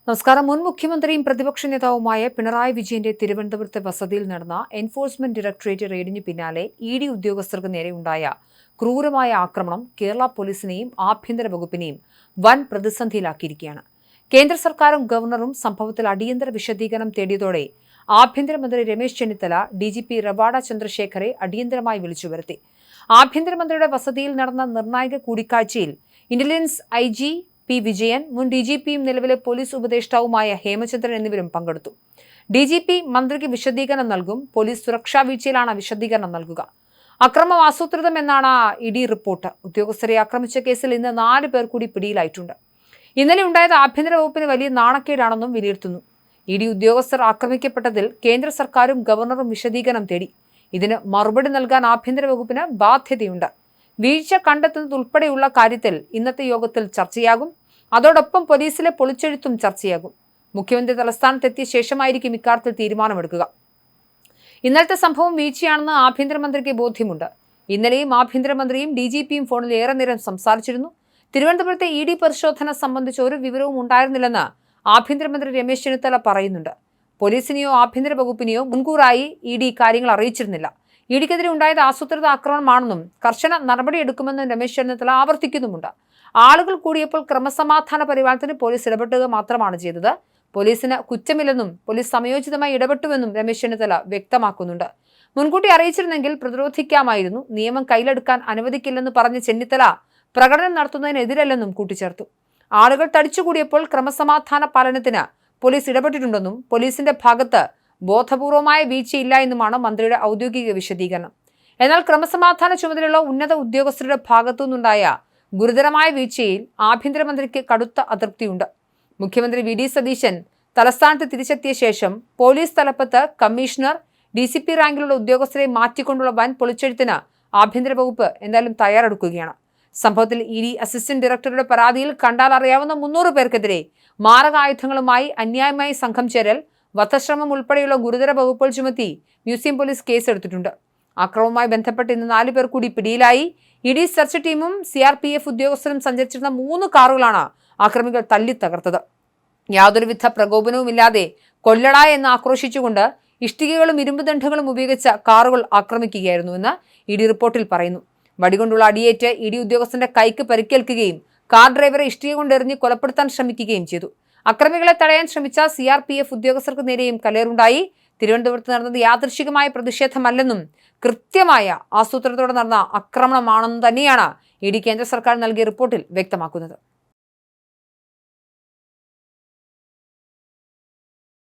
നമസ്കാരം. മുൻ മുഖ്യമന്ത്രിയും പ്രതിപക്ഷ നേതാവുമായ പിണറായി വിജയന്റെ തിരുവനന്തപുരത്തെ വസതിയിൽ നടന്ന എൻഫോഴ്സ്മെന്റ് ഡയറക്ടറേറ്റ് റെയ്ഡിന് പിന്നാലെ ഇഡി ഉദ്യോഗസ്ഥർക്ക് നേരെയുണ്ടായ ക്രൂരമായ ആക്രമണം കേരള പോലീസിനെയും ആഭ്യന്തര വകുപ്പിനെയും വൻ പ്രതിസന്ധിയിലാക്കിയിരിക്കുകയാണ്. കേന്ദ്ര സർക്കാരും ഗവർണറും സംഭവത്തിൽ അടിയന്തര വിശദീകരണം തേടിയതോടെ ആഭ്യന്തരമന്ത്രി രമേശ് ചെന്നിത്തല ഡിജിപി റവാഡ ചന്ദ്രശേഖരെ അടിയന്തരമായി വിളിച്ചു വരുത്തി. ആഭ്യന്തരമന്ത്രിയുടെ വസതിയിൽ നടന്ന നിർണായക കൂടിക്കാഴ്ചയിൽ ഇന്റലിജൻസ് IG പി വിജയൻ, മുൻ DGPയും നിലവിലെ പോലീസ് ഉപദേഷ്ടാവുമായ ഹേമചന്ദ്രൻ എന്നിവരും പങ്കെടുത്തു. DGP മന്ത്രിക്ക് വിശദീകരണം നൽകും. പോലീസ് സുരക്ഷാ വീഴ്ചയിലാണ് വിശദീകരണം നൽകുക. അക്രമം ആസൂത്രിതം എന്നാണ് ഇഡി റിപ്പോർട്ട്. ഉദ്യോഗസ്ഥരെ ആക്രമിച്ച കേസിൽ ഇന്ന് 4 പേർ കൂടി പിടിയിലായിട്ടുണ്ട്. ഇന്നലെ ഉണ്ടായത് ആഭ്യന്തര വകുപ്പിന് വലിയ നാണക്കേടാണെന്നും വിലയിരുത്തുന്നു. ഇഡി ഉദ്യോഗസ്ഥർ ആക്രമിക്കപ്പെട്ടതിൽ കേന്ദ്ര സർക്കാരും ഗവർണറും വിശദീകരണം തേടി. ഇതിന് മറുപടി നൽകാൻ ആഭ്യന്തര വകുപ്പിന് ബാധ്യതയുണ്ട്. വീഴ്ച കണ്ടെത്തുന്നതുൾപ്പെടെയുള്ള കാര്യത്തിൽ ഇന്നത്തെ യോഗത്തിൽ ചർച്ചയാകും. അതോടൊപ്പം പോലീസിലെ പൊളിച്ചെഴുത്തും ചർച്ചയാകും. മുഖ്യമന്ത്രി തലസ്ഥാനത്തെത്തിയ ശേഷമായിരിക്കും ഇക്കാര്യത്തിൽ തീരുമാനമെടുക്കുക. ഇന്നലത്തെ സംഭവം വീഴ്ചയാണെന്ന് ആഭ്യന്തരമന്ത്രിക്ക് ബോധ്യമുണ്ട്. ഇന്നലെയും ആഭ്യന്തരമന്ത്രിയും DGPയും ഫോണിൽ ഏറെ നേരം സംസാരിച്ചിരുന്നു. തിരുവനന്തപുരത്തെ ED പരിശോധന സംബന്ധിച്ച് ഒരു വിവരവും ഉണ്ടായിരുന്നില്ലെന്ന് ആഭ്യന്തരമന്ത്രി രമേശ് ചെന്നിത്തല പറയുന്നുണ്ട്. പോലീസിനെയോ ആഭ്യന്തര വകുപ്പിനെയോ മുൻകൂറായി ED കാര്യങ്ങൾ അറിയിച്ചിരുന്നില്ല. ഇഡിക്കെതിരെ ഉണ്ടായത് ആസൂത്രിത ആക്രമണമാണെന്നും കർശന നടപടിയെടുക്കുമെന്നും രമേശ് ചെന്നിത്തല ആവർത്തിക്കുന്നുമുണ്ട്. ആളുകൾ കൂടിയപ്പോൾ ക്രമസമാധാന പരിപാലനത്തിന് പോലീസ് ഇടപെട്ടുക മാത്രമാണ് ചെയ്തത്. പോലീസിന് കുറ്റമില്ലെന്നും പോലീസ് സമയോചിതമായി ഇടപെട്ടുവെന്നും രമേശ് ചെന്നിത്തല വ്യക്തമാക്കുന്നുണ്ട്. മുൻകൂട്ടി അറിയിച്ചിരുന്നെങ്കിൽ പ്രതിരോധിക്കാമായിരുന്നു. നിയമം കയ്യിലെടുക്കാൻ അനുവദിക്കില്ലെന്ന് പറഞ്ഞ ചെന്നിത്തല പ്രകടനം നടത്തുന്നതിനെതിരല്ലെന്നും കൂട്ടിച്ചേർത്തു. ആളുകൾ തടിച്ചുകൂടിയപ്പോൾ ക്രമസമാധാന പാലനത്തിന് പോലീസ് ഇടപെട്ടിട്ടുണ്ടെന്നും പോലീസിന്റെ ഭാഗത്ത് ബോധപൂർവമായ വീഴ്ചയില്ല എന്നുമാണ് മന്ത്രിയുടെ ഔദ്യോഗിക വിശദീകരണം. എന്നാൽ ക്രമസമാധാന ചുമതലയുള്ള ഉന്നത ഉദ്യോഗസ്ഥരുടെ ഭാഗത്തുനിന്നുണ്ടായ ഗുരുതരമായ വീഴ്ചയിൽ ആഭ്യന്തരമന്ത്രിക്ക് കടുത്ത അതൃപ്തിയുണ്ട്. മുഖ്യമന്ത്രി VD സതീശൻ തലസ്ഥാനത്ത് തിരിച്ചെത്തിയ ശേഷം പോലീസ് തലപ്പത്ത് കമ്മീഷണർ, DCP റാങ്കിലുള്ള ഉദ്യോഗസ്ഥരെ മാറ്റിക്കൊണ്ടുള്ള വൻ പൊളിച്ചെഴുത്തിന് ആഭ്യന്തര വകുപ്പ് എന്തായാലും തയ്യാറെടുക്കുകയാണ്. സംഭവത്തിൽ ED അസിസ്റ്റന്റ് ഡയറക്ടറുടെ പരാതിയിൽ കണ്ടാൽ അറിയാവുന്ന 300 പേർക്കെതിരെ മാരകായുധങ്ങളുമായി അന്യായമായി സംഘം ചേരൽ, വധശ്രമം ഉൾപ്പെടെയുള്ള ഗുരുതര വകുപ്പുകൾ ചുമത്തി മ്യൂസിയം പോലീസ് കേസെടുത്തിട്ടുണ്ട്. ആക്രമണവുമായി ബന്ധപ്പെട്ട് ഇന്ന് 4 പേർ കൂടി പിടിയിലായി. ED സെർച്ച് ടീമും CRPF ഉദ്യോഗസ്ഥരും സഞ്ചരിച്ചിരുന്ന 3 കാറുകളാണ് ആക്രമികൾ തല്ലിത്തകർത്തത്. യാതൊരുവിധ പ്രകോപനവുമില്ലാതെ കൊല്ലട എന്ന് ആക്രോശിച്ചുകൊണ്ട് ഇഷ്ടികകളും ഇരുമ്പ് ദണ്ഡുകളും ഉപയോഗിച്ച കാറുകൾ ആക്രമിക്കുകയായിരുന്നുവെന്ന് ED റിപ്പോർട്ടിൽ പറയുന്നു. വടികൊണ്ടുള്ള അടിയേറ്റ് ED ഉദ്യോഗസ്ഥന്റെ കൈക്ക് പരിക്കേൽക്കുകയും കാർ ഡ്രൈവറെ ഇഷ്ടിക കൊണ്ടെറിഞ്ഞ് കൊലപ്പെടുത്താൻ ശ്രമിക്കുകയും ചെയ്തു. അക്രമികളെ തടയാൻ ശ്രമിച്ച CRPF ഉദ്യോഗസ്ഥർക്ക് നേരെയും കല്ലേറുണ്ടായി. തിരുവനന്തപുരത്ത് നടന്നത് യാദൃശ്ചികമായ പ്രതിഷേധമല്ലെന്നും കൃത്യമായ ആസൂത്രണത്തോടെ നടന്ന ആക്രമണമാണെന്നും തന്നെയാണ് ED കേന്ദ്ര സർക്കാർ നൽകിയ റിപ്പോർട്ടിൽ വ്യക്തമാക്കുന്നത്.